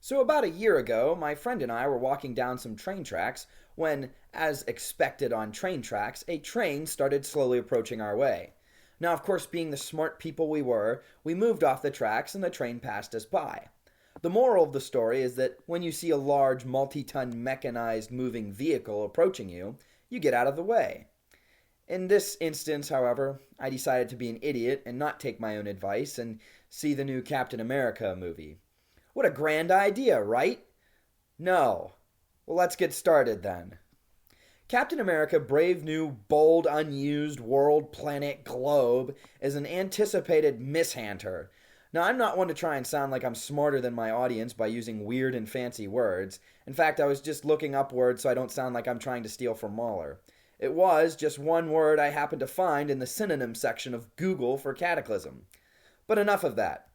So, about a year ago, my friend and I were walking down some train tracks when, as expected on train tracks, a train started slowly approaching our way. Now, of course, being the smart people we were, we moved off the tracks and the train passed us by. The moral of the story is that when you see a large, multi ton mechanized moving vehicle approaching you, you get out of the way. In this instance, however, I decided to be an idiot and not take my own advice and see the new Captain America movie. What a grand idea, right? No. Well, let's get started then. Captain America Brave New Bold Unused World Planet Globe is an anticipated mishanter. Now, I'm not one to try and sound like I'm smarter than my audience by using weird and fancy words. In fact, I was just looking upward so I don't sound like I'm trying to steal from Mahler. It was just one word I happened to find in the synonym section of Google for cataclysm. But enough of that.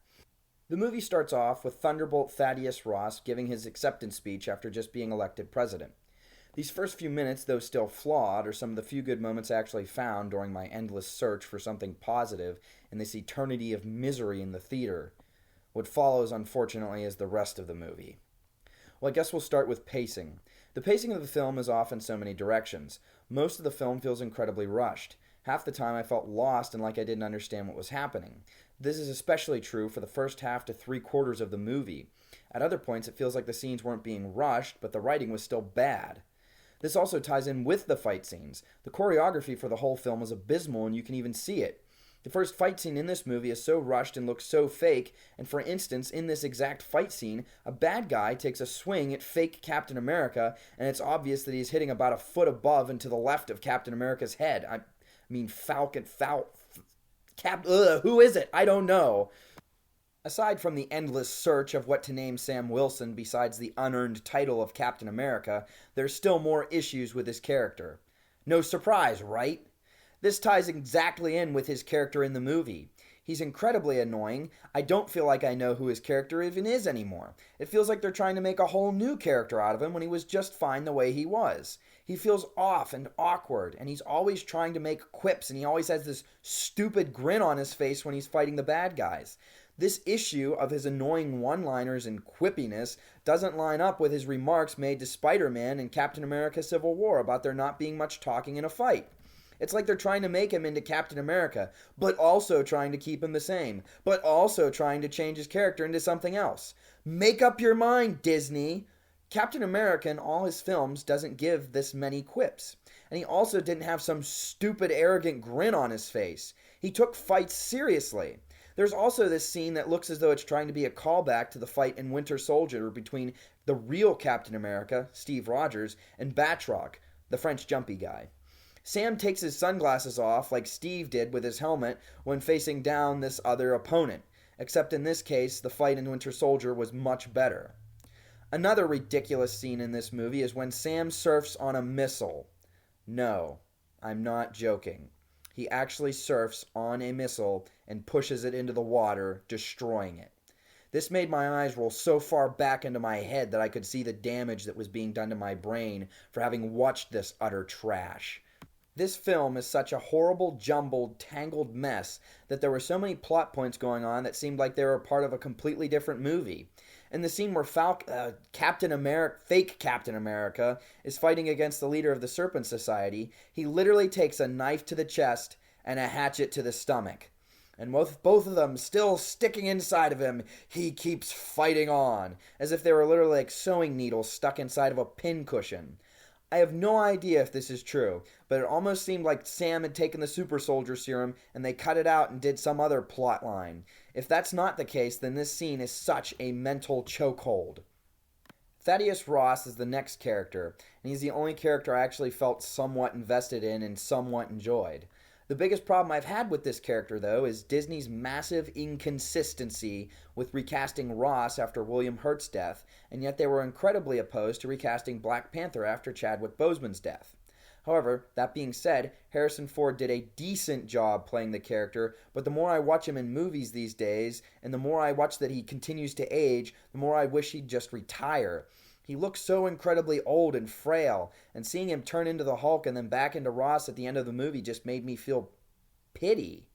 The movie starts off with Thunderbolt Thaddeus Ross giving his acceptance speech after just being elected president. These first few minutes, though still flawed, are some of the few good moments I actually found during my endless search for something positive in this eternity of misery in the theater. What follows, unfortunately, is the rest of the movie. Well, I guess we'll start with pacing. The pacing of the film is off in so many directions. Most of the film feels incredibly rushed. Half the time I felt lost and like I didn't understand what was happening. This is especially true for the first half to three-quarters of the movie. At other points it feels like the scenes weren't being rushed, but the writing was still bad. This also ties in with the fight scenes. The choreography for the whole film is abysmal and you can even see it. The first fight scene in this movie is so rushed and looks so fake, and for instance, in this exact fight scene, a bad guy takes a swing at fake Captain America, and it's obvious that he's hitting about a foot above and to the left of Captain America's head. Who is it? I don't know. Aside from the endless search of what to name Sam Wilson besides the unearned title of Captain America, there's still more issues with his character. No surprise, right? This ties exactly in with his character in the movie. He's incredibly annoying. I don't feel like I know who his character even is anymore. It feels like they're trying to make a whole new character out of him when he was just fine the way he was. He feels off and awkward, and he's always trying to make quips, and he always has this stupid grin on his face when he's fighting the bad guys. This issue of his annoying one-liners and quippiness doesn't line up with his remarks made to Spider-Man in Captain America Civil War about there not being much talking in a fight. It's like they're trying to make him into Captain America, but also trying to keep him the same, but also trying to change his character into something else. Make up your mind, Disney! Captain America in all his films doesn't give this many quips. And he also didn't have some stupid, arrogant grin on his face. He took fights seriously. There's also this scene that looks as though it's trying to be a callback to the fight in Winter Soldier between the real Captain America, Steve Rogers, and Batroc, the French jumpy guy. Sam takes his sunglasses off like Steve did with his helmet when facing down this other opponent, except in this case the fight in Winter Soldier was much better. Another ridiculous scene in this movie is when Sam surfs on a missile. No, I'm not joking. He actually surfs on a missile and pushes it into the water, destroying it. This made my eyes roll so far back into my head that I could see the damage that was being done to my brain for having watched this utter trash. This film is such a horrible, jumbled, tangled mess that there were so many plot points going on that seemed like they were part of a completely different movie. In the scene where fake Captain America, is fighting against the leader of the Serpent Society, he literally takes a knife to the chest and a hatchet to the stomach. And with both of them still sticking inside of him, he keeps fighting on, as if they were literally like sewing needles stuck inside of a pincushion. I have no idea if this is true, but it almost seemed like Sam had taken the super soldier serum and they cut it out and did some other plot line. If that's not the case, then this scene is such a mental chokehold. Thaddeus Ross is the next character, and he's the only character I actually felt somewhat invested in and somewhat enjoyed. The biggest problem I've had with this character, though, is Disney's massive inconsistency with recasting Ross after William Hurt's death, and yet they were incredibly opposed to recasting Black Panther after Chadwick Boseman's death. However, that being said, Harrison Ford did a decent job playing the character, but the more I watch him in movies these days, and the more I watch that he continues to age, the more I wish he'd just retire. He looks so incredibly old and frail, and seeing him turn into the Hulk and then back into Ross at the end of the movie just made me feel pity.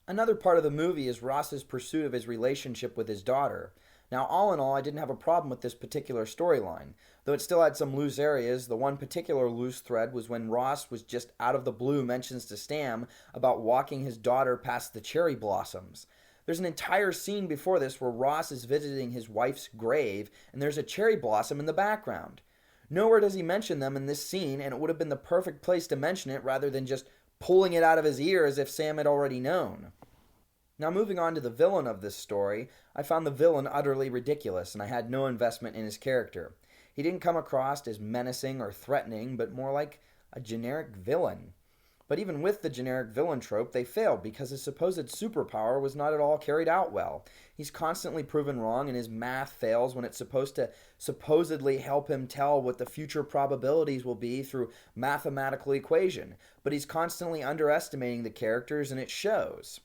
Another part of the movie is Ross's pursuit of his relationship with his daughter. Now, all in all, I didn't have a problem with this particular storyline. Though it still had some loose areas, the one particular loose thread was when Ross was just out of the blue mentions to Sam about walking his daughter past the cherry blossoms. There's an entire scene before this where Ross is visiting his wife's grave, and there's a cherry blossom in the background. Nowhere does he mention them in this scene, and it would have been the perfect place to mention it rather than just pulling it out of his ear as if Sam had already known. Now, moving on to the villain of this story, I found the villain utterly ridiculous, and I had no investment in his character. He didn't come across as menacing or threatening, but more like a generic villain. But even with the generic villain trope, they failed because his supposed superpower was not at all carried out well. He's constantly proven wrong, and his math fails when it's supposed to supposedly help him tell what the future probabilities will be through mathematical equation. But he's constantly underestimating the characters, and it shows.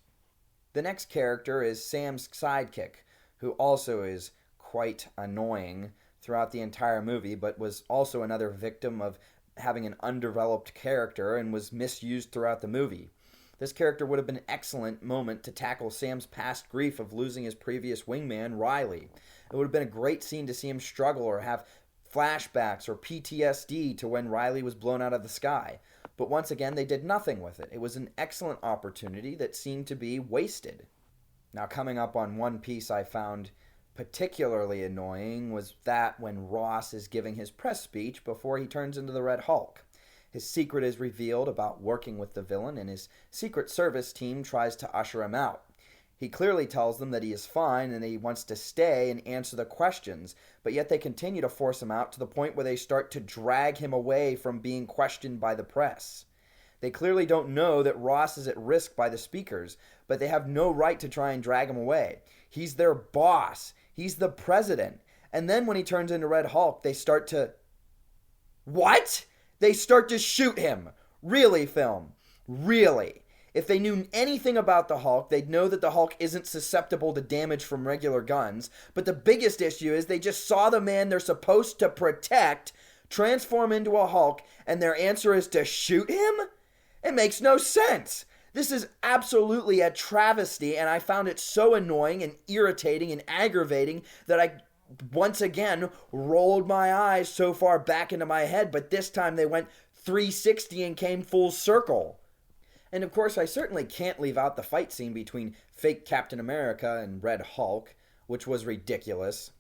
The next character is Sam's sidekick, who also is quite annoying throughout the entire movie, but was also another victim of having an undeveloped character and was misused throughout the movie. This character would have been an excellent moment to tackle Sam's past grief of losing his previous wingman, Riley. It would have been a great scene to see him struggle or have flashbacks or PTSD to when Riley was blown out of the sky. But once again, they did nothing with it. It was an excellent opportunity that seemed to be wasted. Now, coming up on one piece I found particularly annoying was that when Ross is giving his press speech before he turns into the Red Hulk. His secret is revealed about working with the villain, and his Secret Service team tries to usher him out. He clearly tells them that he is fine and that he wants to stay and answer the questions, but yet they continue to force him out to the point where they start to drag him away from being questioned by the press. They clearly don't know that Ross is at risk by the speakers, but they have no right to try and drag him away. He's their boss. He's the president. And then when he turns into Red Hulk, they start to... What? They start to shoot him. Really, film? Really? If they knew anything about the Hulk, they'd know that the Hulk isn't susceptible to damage from regular guns. But the biggest issue is they just saw the man they're supposed to protect transform into a Hulk, and their answer is to shoot him? It makes no sense. This is absolutely a travesty, and I found it so annoying and irritating and aggravating that I once again rolled my eyes so far back into my head, but this time they went 360 and came full circle. And of course, I certainly can't leave out the fight scene between fake Captain America and Red Hulk, which was ridiculous.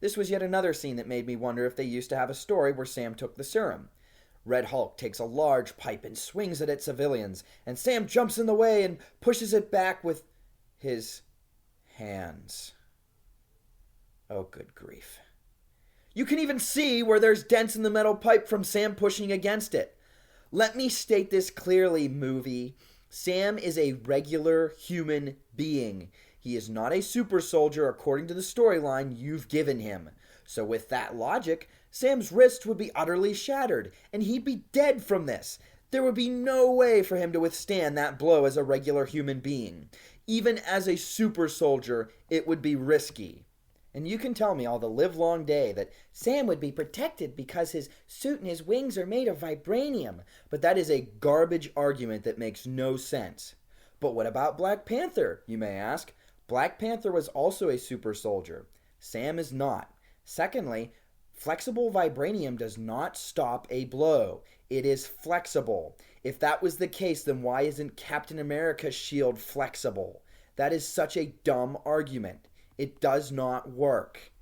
This was yet another scene that made me wonder if they used to have a story where Sam took the serum. Red Hulk takes a large pipe and swings it at civilians, and Sam jumps in the way and pushes it back with his hands. Oh, good grief. You can even see where there's dents in the metal pipe from Sam pushing against it. Let me state this clearly, movie. Sam is a regular human being. He is not a super soldier according to the storyline you've given him. So with that logic, Sam's wrist would be utterly shattered, and he'd be dead from this. There would be no way for him to withstand that blow as a regular human being. Even as a super soldier, it would be risky. And you can tell me all the livelong day that Sam would be protected because his suit and his wings are made of vibranium. But that is a garbage argument that makes no sense. But what about Black Panther, you may ask? Black Panther was also a super soldier. Sam is not. Secondly, flexible vibranium does not stop a blow. It is flexible. If that was the case, then why isn't Captain America's shield flexible? That is such a dumb argument. It does not work.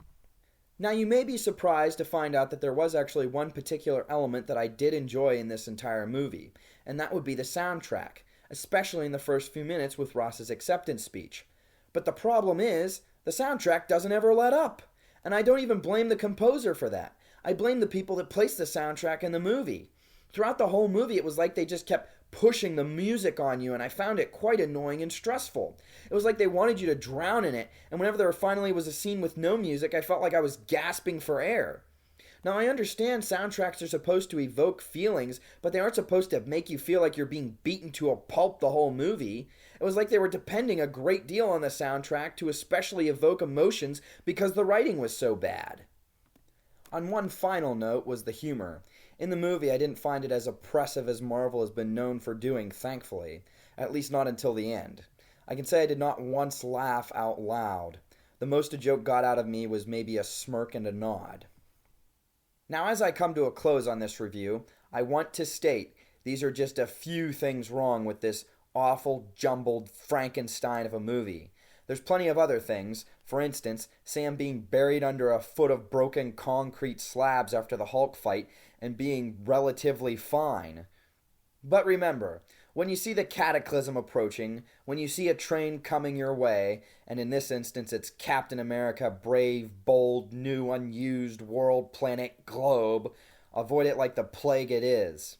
Now, you may be surprised to find out that there was actually one particular element that I did enjoy in this entire movie, and that would be the soundtrack, especially in the first few minutes with Ross's acceptance speech. But the problem is, the soundtrack doesn't ever let up. And I don't even blame the composer for that. I blame the people that placed the soundtrack in the movie. Throughout the whole movie, it was like they just kept pushing the music on you, and I found it quite annoying and stressful. It was like they wanted you to drown in it, and whenever there finally was a scene with no music, I felt like I was gasping for air. Now, I understand soundtracks are supposed to evoke feelings, but they aren't supposed to make you feel like you're being beaten to a pulp the whole movie. It was like they were depending a great deal on the soundtrack to especially evoke emotions because the writing was so bad. On one final note was the humor. In the movie, I didn't find it as oppressive as Marvel has been known for doing, thankfully. At least not until the end. I can say I did not once laugh out loud. The most a joke got out of me was maybe a smirk and a nod. Now, as I come to a close on this review, I want to state these are just a few things wrong with this awful, jumbled Frankenstein of a movie. There's plenty of other things. For instance, Sam being buried under a foot of broken concrete slabs after the Hulk fight and being relatively fine. But remember, when you see the cataclysm approaching, when you see a train coming your way, and in this instance it's Captain America, brave, bold, new, unused world, planet, globe, avoid it like the plague it is.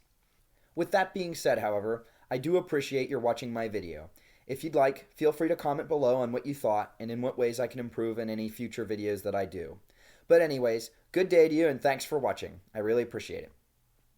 With that being said, however, I do appreciate your watching my video. If you'd like, feel free to comment below on what you thought and in what ways I can improve in any future videos that I do. But anyways, good day to you and thanks for watching. I really appreciate it.